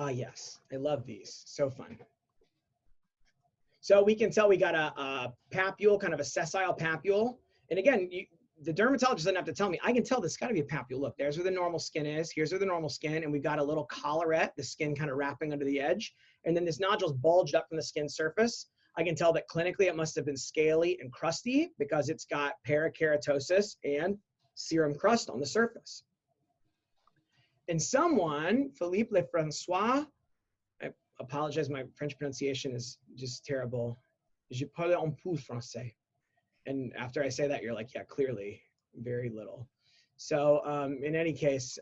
Ah, yes, I love these, so fun. So we can tell we got a papule, kind of a sessile papule. And again, the dermatologist doesn't have to tell me. I can tell this got to be a papule. Look, there's where the normal skin is. Here's where the normal skin. And we've got a little collarette, the skin kind of wrapping under the edge. And then this nodule's bulged up from the skin surface. I can tell that clinically it must have been scaly and crusty because it's got parakeratosis and serum crust on the surface. And someone, Philippe Lefrançois, I apologize, my French pronunciation is just terrible. Je parle un peu français. And after I say that, you're like, yeah, clearly, very little. So in any case,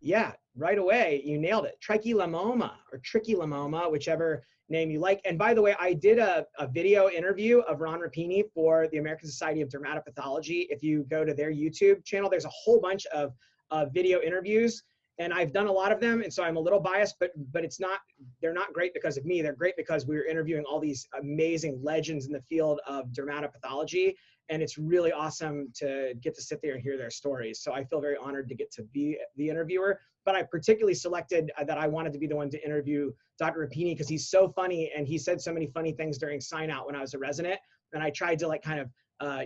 yeah, right away, you nailed it. Tricholemoma or tricholemoma, whichever name you like. And by the way, I did a video interview of Ron Rapini for the American Society of Dermatopathology. If you go to their YouTube channel, there's a whole bunch of video interviews. And I've done a lot of them, and so I'm a little biased, but it's not, they're not great because of me. They're great because we were interviewing all these amazing legends in the field of dermatopathology, and it's really awesome to get to sit there and hear their stories. So I feel very honored to get to be the interviewer, but I particularly selected that I wanted to be the one to interview Dr. Rapini because he's so funny, and he said so many funny things during sign out when I was a resident, and I tried to like kind of,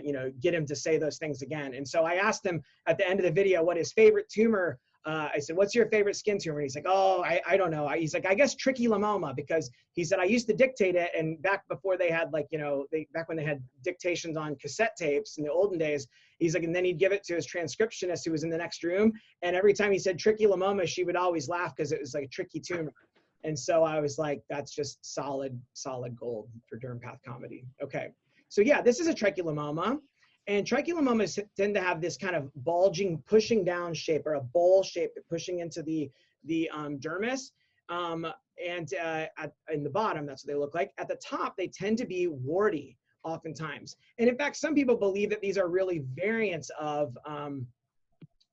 you know, get him to say those things again. And so I asked him at the end of the video what his favorite tumor. I said, what's your favorite skin tumor? And he's like, oh, I don't know. He's like, I guess tricholemoma, because he said, I used to dictate it. And back before they had like, you know, back when they had dictations on cassette tapes in the olden days, he's like, and then he'd give it to his transcriptionist who was in the next room. And every time he said tricholemoma, she would always laugh because it was like a tricky tumor. And so I was like, that's just solid gold for dermpath comedy. Okay. So yeah, this is a tricholemoma. And tricholemomas tend to have this kind of bulging, pushing down shape, or a bowl shape pushing into the dermis. And in the bottom, that's what they look like. At the top, they tend to be warty oftentimes. And in fact, some people believe that these are really variants of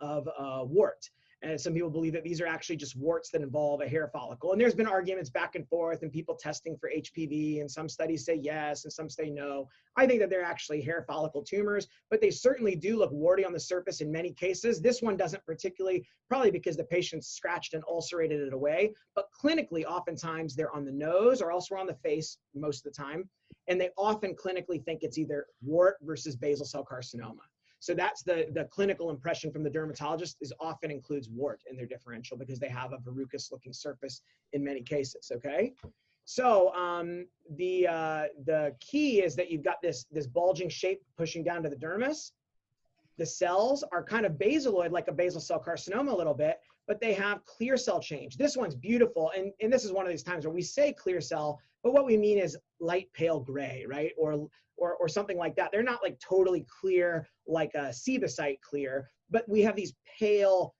wart. And some people believe that these are actually just warts that involve a hair follicle. And there's been arguments back and forth and people testing for HPV, and some studies say yes and some say no. I think that they're actually hair follicle tumors, but they certainly do look warty on the surface in many cases. This one doesn't particularly, probably because the patient scratched and ulcerated it away, but clinically, oftentimes they're on the nose or elsewhere on the face most of the time. And they often clinically think it's either wart versus basal cell carcinoma. So that's the clinical impression from the dermatologist, is often includes wart in their differential because they have a verrucous looking surface in many cases, okay? So the key is that you've got this bulging shape pushing down to the dermis. The cells are kind of basaloid, like a basal cell carcinoma a little bit, but they have clear cell change. This one's beautiful, and this is one of these times where we say clear cell, but what we mean is light pale gray, right? Or something like that. They're not like totally clear like a sebaceous clear, but we have these pale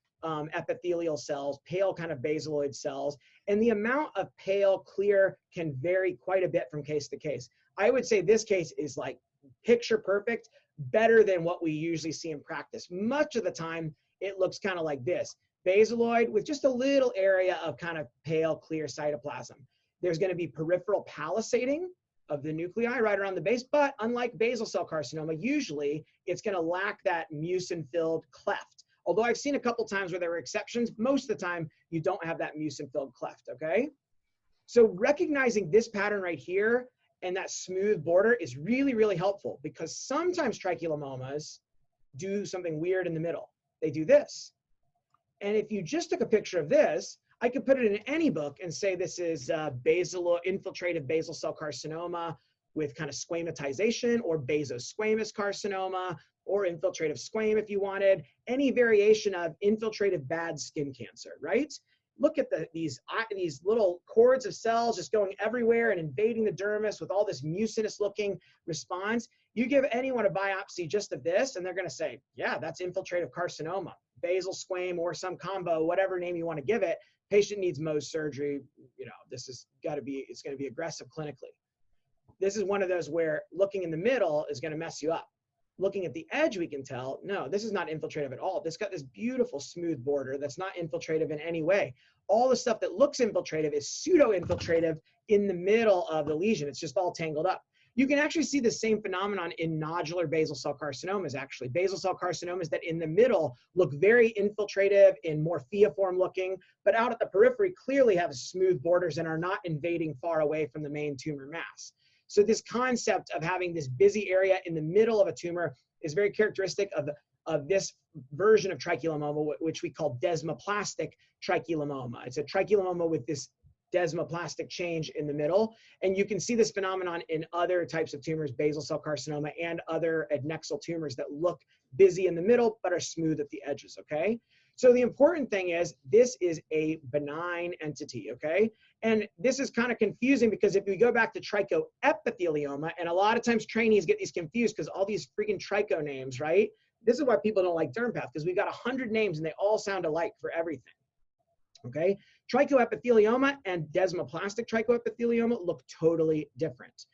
epithelial cells, pale kind of basaloid cells, and the amount of pale clear can vary quite a bit from case to case. I would say this case is like picture perfect, better than what we usually see in practice. Much of the time, it looks kind of like this, basaloid with just a little area of kind of pale clear cytoplasm. There's going to be peripheral palisading of the nuclei right around the base, but unlike basal cell carcinoma, usually it's going to lack that mucin-filled cleft. Although I've seen a couple times where there were exceptions, most of the time you don't have that mucin-filled cleft, okay? So recognizing this pattern right here and that smooth border is really, really helpful, because sometimes tricholemomas do something weird in the middle. They do this. And if you just took a picture of this, I could put it in any book and say this is infiltrative basal cell carcinoma with kind of squamatization, or basosquamous carcinoma, or infiltrative squam if you wanted, any variation of infiltrative bad skin cancer, right? Look at these little cords of cells just going everywhere and invading the dermis with all this mucinous looking response. You give anyone a biopsy just of this and they're going to say, yeah, that's infiltrative carcinoma, basal squam, or some combo, whatever name you want to give it. Patient needs Mohs surgery. You know, this is it's going to be aggressive clinically. This is one of those where looking in the middle is going to mess you up. Looking at the edge, we can tell, no, this is not infiltrative at all. This got this beautiful smooth border that's not infiltrative in any way. All the stuff that looks infiltrative is pseudo-infiltrative in the middle of the lesion. It's just all tangled up. You can actually see the same phenomenon in nodular basal cell carcinomas, actually. Basal cell carcinomas that in the middle look very infiltrative and more phaeform looking, but out at the periphery clearly have smooth borders and are not invading far away from the main tumor mass. So this concept of having this busy area in the middle of a tumor is very characteristic of this version of tricholemoma, which we call desmoplastic trichilemmoma. It's a tricholemoma with this desmoplastic change in the middle. And you can see this phenomenon in other types of tumors, basal cell carcinoma and other adnexal tumors that look busy in the middle but are smooth at the edges, okay? So the important thing is this is a benign entity, okay? And this is kind of confusing because if we go back to trichoepithelioma, and a lot of times trainees get these confused because all these freaking tricho names, right? This is why people don't like dermpath, because we've got 100 names and they all sound alike for everything. Okay, trichoepithelioma and desmoplastic trichoepithelioma look totally different.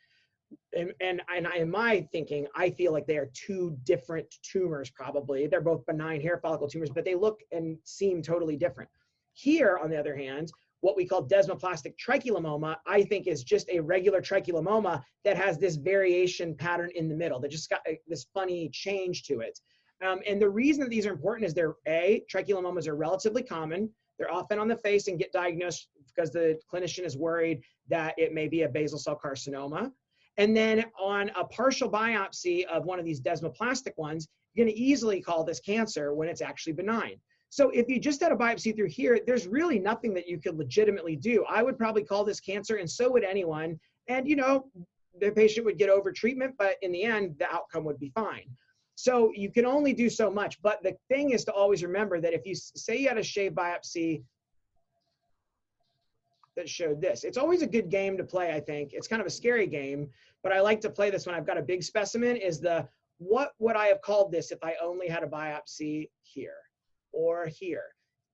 And in my thinking, I feel like they are two different tumors probably. They're both benign hair follicle tumors, but they look and seem totally different. Here, on the other hand, what we call desmoplastic trichilemmoma, I think is just a regular trichilemmoma that has this variation pattern in the middle that just got this funny change to it. And the reason that these are important is tricholemmomas are relatively common. They're often on the face and get diagnosed because the clinician is worried that it may be a basal cell carcinoma. And then on a partial biopsy of one of these desmoplastic ones, you're going to easily call this cancer when it's actually benign. So if you just had a biopsy through here, there's really nothing that you could legitimately do. I would probably call this cancer, and so would anyone. And, you know, the patient would get over treatment, but in the end, the outcome would be fine. So you can only do so much. But the thing is to always remember that if you say you had a shave biopsy that showed this, it's always a good game to play, I think. It's kind of a scary game, but I like to play this when I've got a big specimen, is what would I have called this if I only had a biopsy here or here?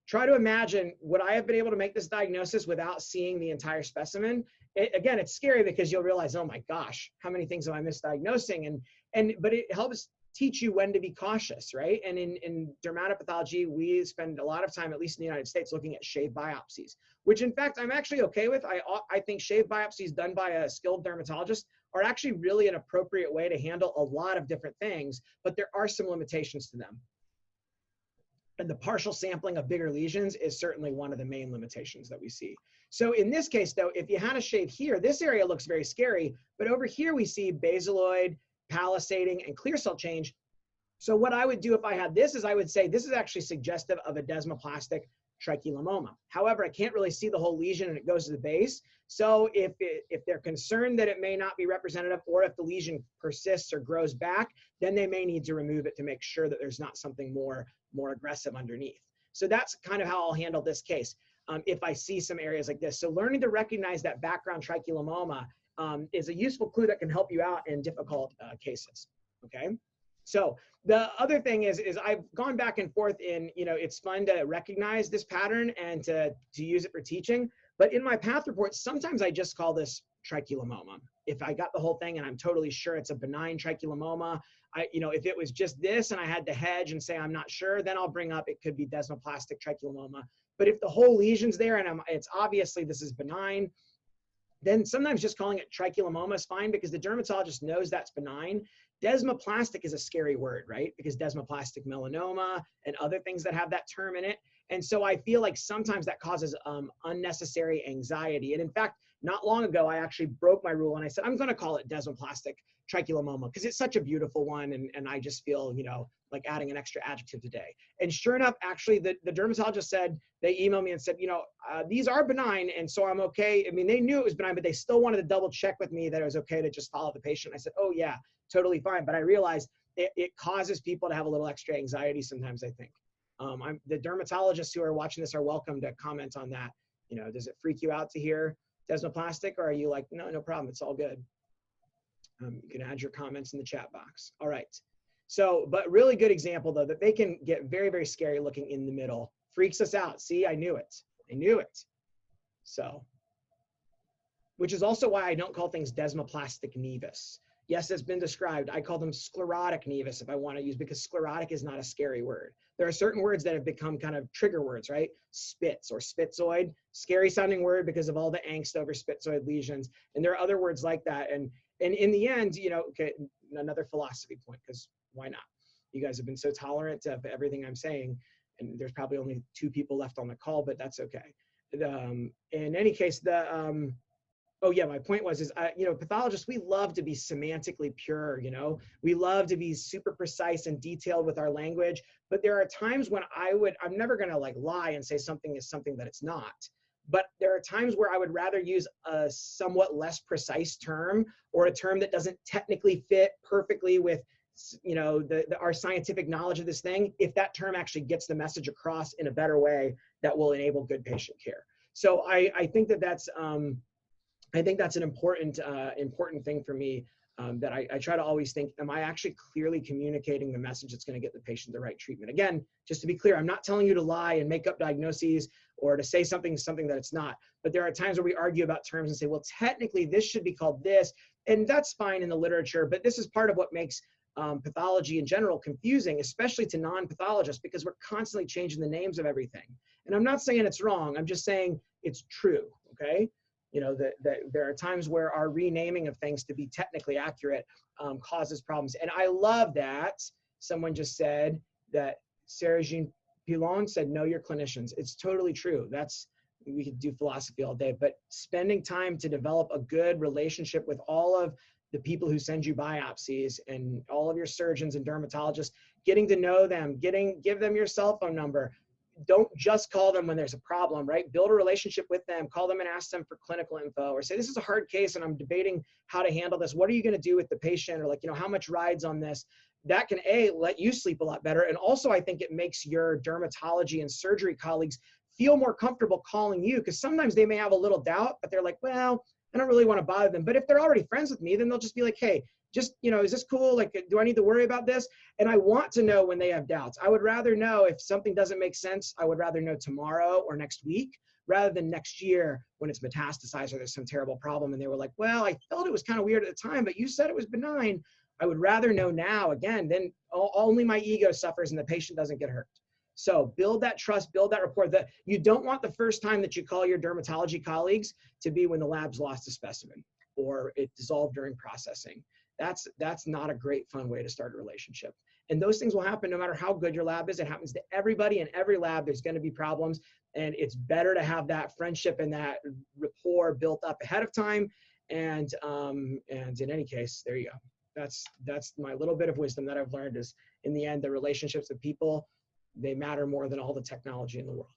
Try to imagine, would I have been able to make this diagnosis without seeing the entire specimen? Again, it's scary because you'll realize, oh my gosh, how many things am I misdiagnosing? But it helps teach you when to be cautious, right? And in dermatopathology, we spend a lot of time, at least in the United States, looking at shave biopsies, which in fact, I'm actually okay with. I think shave biopsies done by a skilled dermatologist are actually really an appropriate way to handle a lot of different things, but there are some limitations to them. And the partial sampling of bigger lesions is certainly one of the main limitations that we see. So in this case, though, if you had a shave here, this area looks very scary, but over here we see basaloid, palisading, and clear cell change. So what I would do if I had this is I would say this is actually suggestive of a desmoplastic trichilemmoma. However, I can't really see the whole lesion and it goes to the base. So if they're concerned that it may not be representative, or if the lesion persists or grows back, then they may need to remove it to make sure that there's not something more aggressive underneath. So that's kind of how I'll handle this case if I see some areas like this. So learning to recognize that background trichilemmoma is a useful clue that can help you out in difficult cases, okay? So the other thing is I've gone back and forth in, you know, it's fun to recognize this pattern and to use it for teaching, but in my path report, sometimes I just call this trichilemmoma. If I got the whole thing and I'm totally sure it's a benign trichilemmoma, if it was just this and I had to hedge and say I'm not sure, then I'll bring up it could be desmoplastic trichilemmoma. But if the whole lesion's there and it's obviously this is benign, then sometimes just calling it trichilemmoma is fine because the dermatologist knows that's benign. Desmoplastic is a scary word, right? Because desmoplastic melanoma and other things that have that term in it. And so I feel like sometimes that causes unnecessary anxiety. And in fact, not long ago, I actually broke my rule and I said, I'm going to call it desmoplastic trichilemmoma because it's such a beautiful one. And I just feel, you know, like adding an extra adjective today. And sure enough, actually, the dermatologist said, they emailed me and said, you know, these are benign. And so I'm okay. I mean, they knew it was benign, but they still wanted to double check with me that it was okay to just follow the patient. I said, oh yeah, totally fine. But I realized it causes people to have a little extra anxiety sometimes, I think. The dermatologists who are watching this are welcome to comment on that. You know, does it freak you out to hear desmoplastic, or are you like, no problem, it's all good? You can add your comments in the chat box. All right. So, but really good example though, that they can get very, very scary looking in the middle. Freaks us out. See, I knew it. I knew it. So, which is also why I don't call things desmoplastic nevus. Yes, it's been described. I call them sclerotic nevus if I want to use, because sclerotic is not a scary word. There are certain words that have become kind of trigger words, right? Spitz or spitzoid, scary sounding word because of all the angst over spitzoid lesions. And there are other words like that. And And in the end, you know, okay, another philosophy point, because why not? You guys have been so tolerant of everything I'm saying, and there's probably only 2 people left on the call, but that's okay. In any case, oh yeah, my point was, you know, pathologists, we love to be semantically pure, you know, we love to be super precise and detailed with our language, but there are times when I'm never gonna like lie and say something is something that it's not. But there are times where I would rather use a somewhat less precise term, or a term that doesn't technically fit perfectly with, you know, our scientific knowledge of this thing, if that term actually gets the message across in a better way that will enable good patient care. So I think that that's an important thing for me, that I try to always think, am I actually clearly communicating the message that's going to get the patient the right treatment? Again, just to be clear, I'm not telling you to lie and make up diagnoses or to say something that it's not. But there are times where we argue about terms and say, well, technically this should be called this, and that's fine in the literature, but this is part of what makes pathology in general confusing, especially to non-pathologists, because we're constantly changing the names of everything. And I'm not saying it's wrong, I'm just saying it's true, okay? You know, that there are times where our renaming of things to be technically accurate causes problems. And I love that someone just said that Sarah Jean Pilon said, know your clinicians. It's totally true. We could do philosophy all day, but spending time to develop a good relationship with all of the people who send you biopsies and all of your surgeons and dermatologists, getting to know them, give them your cell phone number. Don't just call them when there's a problem, right? Build a relationship with them, call them and ask them for clinical info, or say, this is a hard case and I'm debating how to handle this. What are you going to do with the patient? Or like, you know, how much rides on this? That can let you sleep a lot better. And also I think it makes your dermatology and surgery colleagues feel more comfortable calling you, because sometimes they may have a little doubt, but they're like, well, I don't really want to bother them. But if they're already friends with me, then they'll just be like, hey, just, you know, is this cool? Like, do I need to worry about this? And I want to know when they have doubts. I would rather know if something doesn't make sense. I would rather know tomorrow or next week rather than next year when it's metastasized or there's some terrible problem. And they were like, well, I felt it was kind of weird at the time, but you said it was benign. I would rather know now. Again, then only my ego suffers and the patient doesn't get hurt. So build that trust, build that rapport. That you don't want the first time that you call your dermatology colleagues to be when the lab's lost a specimen or it dissolved during processing. That's not a great, fun way to start a relationship. And those things will happen no matter how good your lab is. It happens to everybody in every lab. There's going to be problems. And it's better to have that friendship and that rapport built up ahead of time. And in any case, there you go. That's my little bit of wisdom that I've learned is, in the end, the relationships with people, they matter more than all the technology in the world.